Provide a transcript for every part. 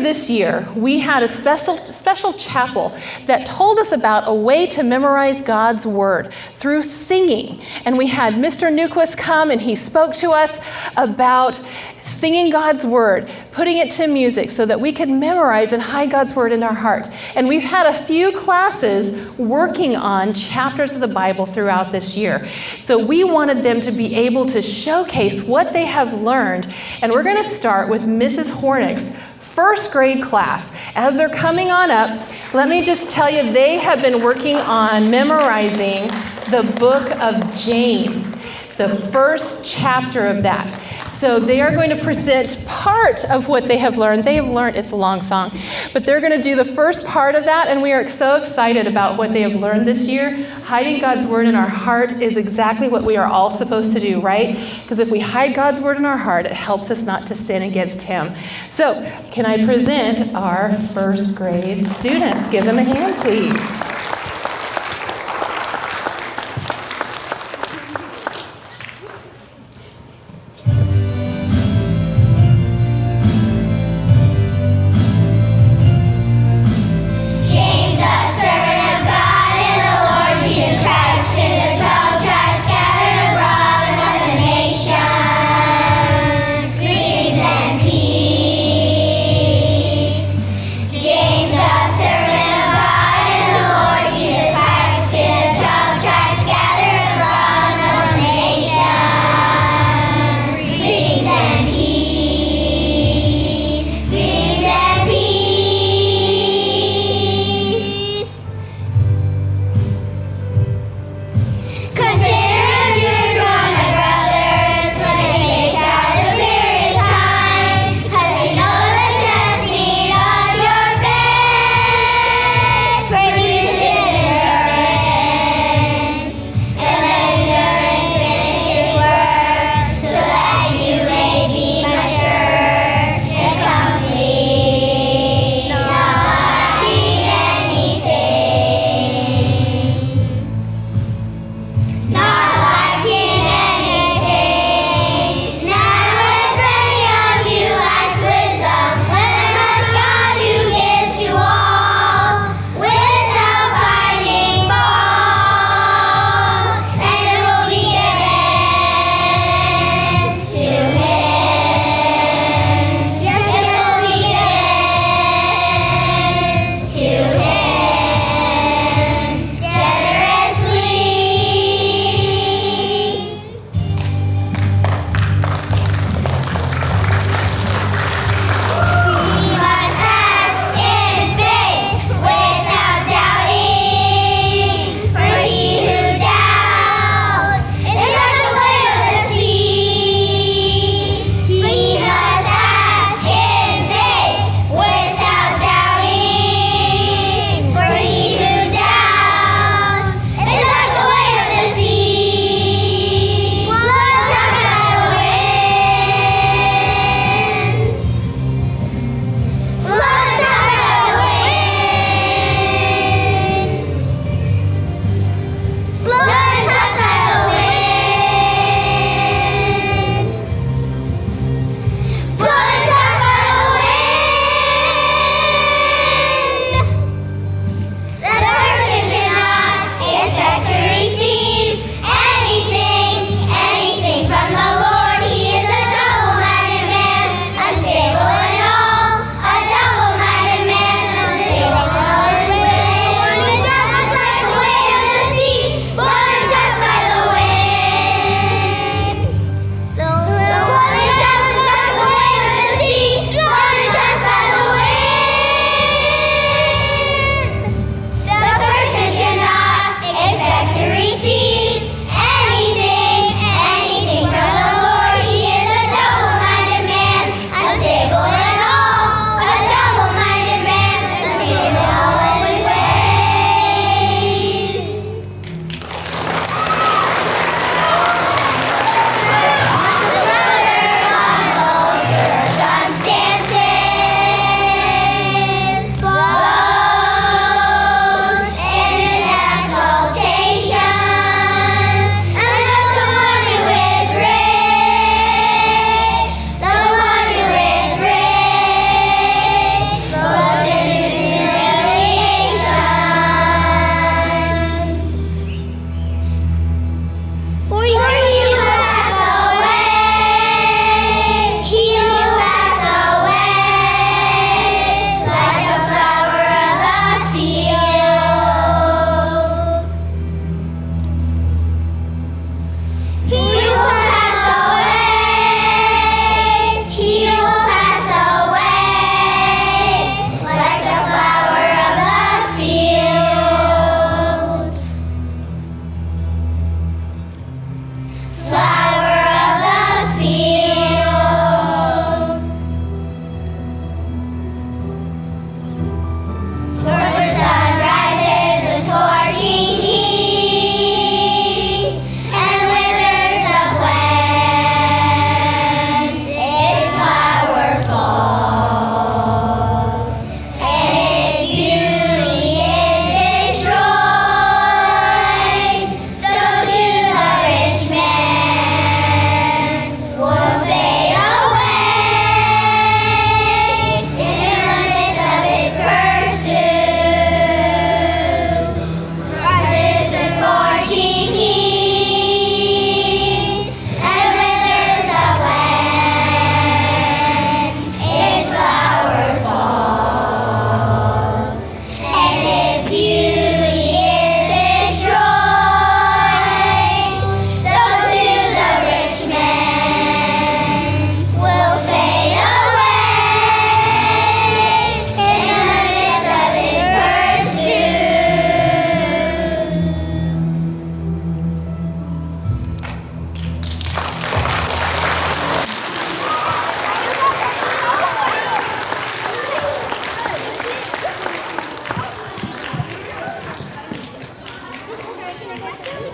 this year, we had a special chapel that told us about a way to memorize God's Word through singing. And we had Mr. Newquist come and he spoke to us about singing God's Word, putting it to music so that we could memorize and hide God's Word in our heart. And we've had a few classes working on chapters of the Bible throughout this year. So we wanted them to be able to showcase what they have learned. And we're going to start with Mrs. Hornick's first grade class. As they're coming on up, let me just tell you, they have been working on memorizing the book of James, the first chapter of that. So they are going to present part of what they have learned. They have learned, it's a long song, but they're going to do the first part of that, and we are so excited about what they have learned this year. Hiding God's Word in our heart is exactly what we are all supposed to do, right? Because if we hide God's Word in our heart, it helps us not to sin against Him. So, can I present our first grade students? Give them a hand, please. James, a servant of God and the Lord.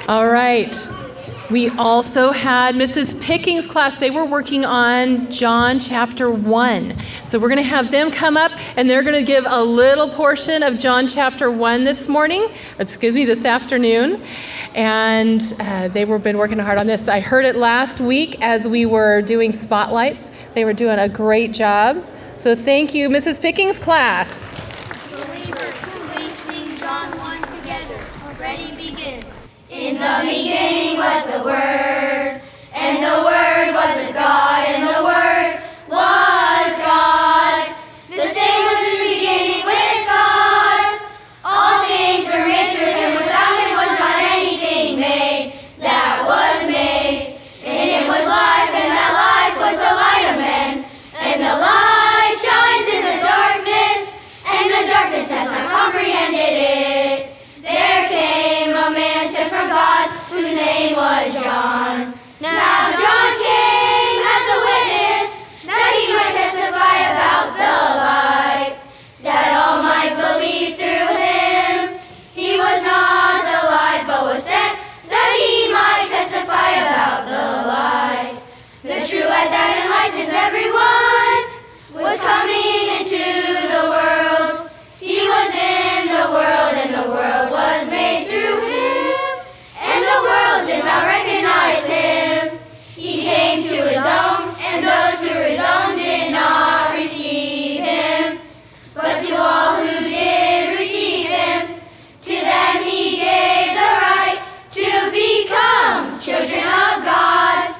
All right. We also had Mrs. Picking's class. They were working on John chapter 1. So we're going to have them come up, and they're going to give a little portion of John chapter 1 this afternoon. And they've been working hard on this. I heard it last week as we were doing spotlights. They were doing a great job. So thank you, Mrs. Picking's class. Believers, please sing John 1 together. Ready, begin. In the beginning was the Word, and the Word was with God, and the Word was God. The same was in the beginning with God. All things were made through him. Without him was not anything made that was made. In him was life, and that life was the light of men. And the light shines in the darkness, and the darkness has not comprehended it. There came a man sent from God, whose name was John. Now John came as a witness, that he might testify about the light, that all might believe through him. He was not the light, but was sent, that he might testify about the light. The true light that enlightens everyone was coming into the world. He was in the world, and the world was made through him, and the world did not recognize him. He came to his own, and those who were his own did not receive him. But to all who did receive him, to them he gave the right to become children of God,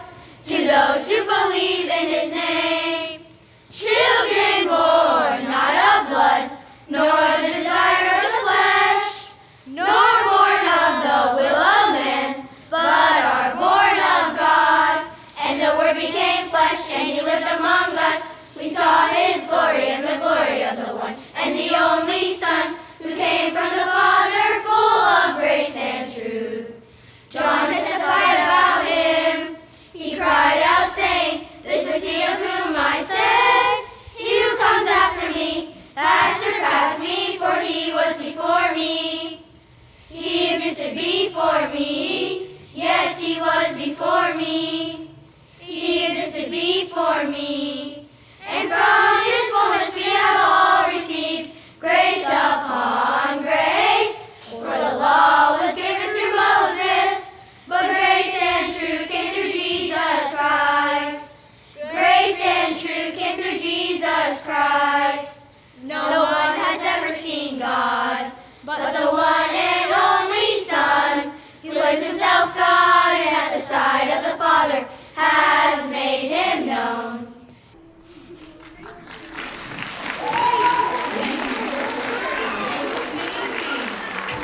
to those who believe in his name. Children born not of blood, nor of the desire of the flesh, nor born of the will of man, but are born of God. And the Word became flesh, and he lived among us. We saw his glory, and the glory of the one and the only Son, who came from the Father, full of grace and truth. John testified about him. He cried out, saying, "This was he of whom I said, he who comes after me has surpassed me, for he was before me." He existed before me. Yes, he was before me. He existed before me. And from his fullness we have all received grace upon grace. For the law was given through Moses, but grace and truth came through Jesus Christ. Grace and truth came through Jesus Christ. No one has ever seen God, but the one and only Son, who is himself God and at the side of the Father, has made him known.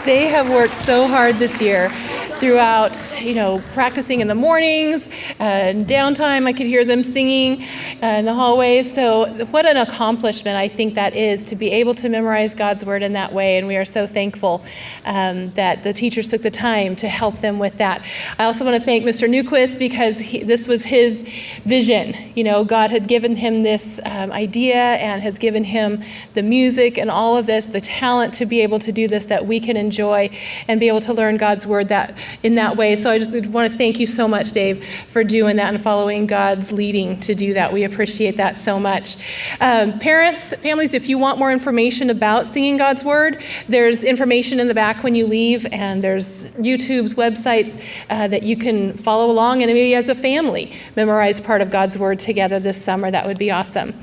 They have worked so hard this year throughout, practicing in the mornings, and downtime. I could hear them singing in the hallways. So what an accomplishment I think that is, to be able to memorize God's Word in that way. And we are so thankful that the teachers took the time to help them with that. I also want to thank Mr. Newquist, because this was his vision. God had given him this idea and has given him the music and all of this, the talent to be able to do this, that we can enjoy and be able to learn God's Word in that way. So I just want to thank you so much, Dave, for doing that and following God's leading to do that. We appreciate that so much. Parents, families, if you want more information about singing God's Word, there's information in the back when you leave, and there's YouTube's websites that you can follow along, and maybe as a family memorize part of God's Word together this summer. That would be awesome.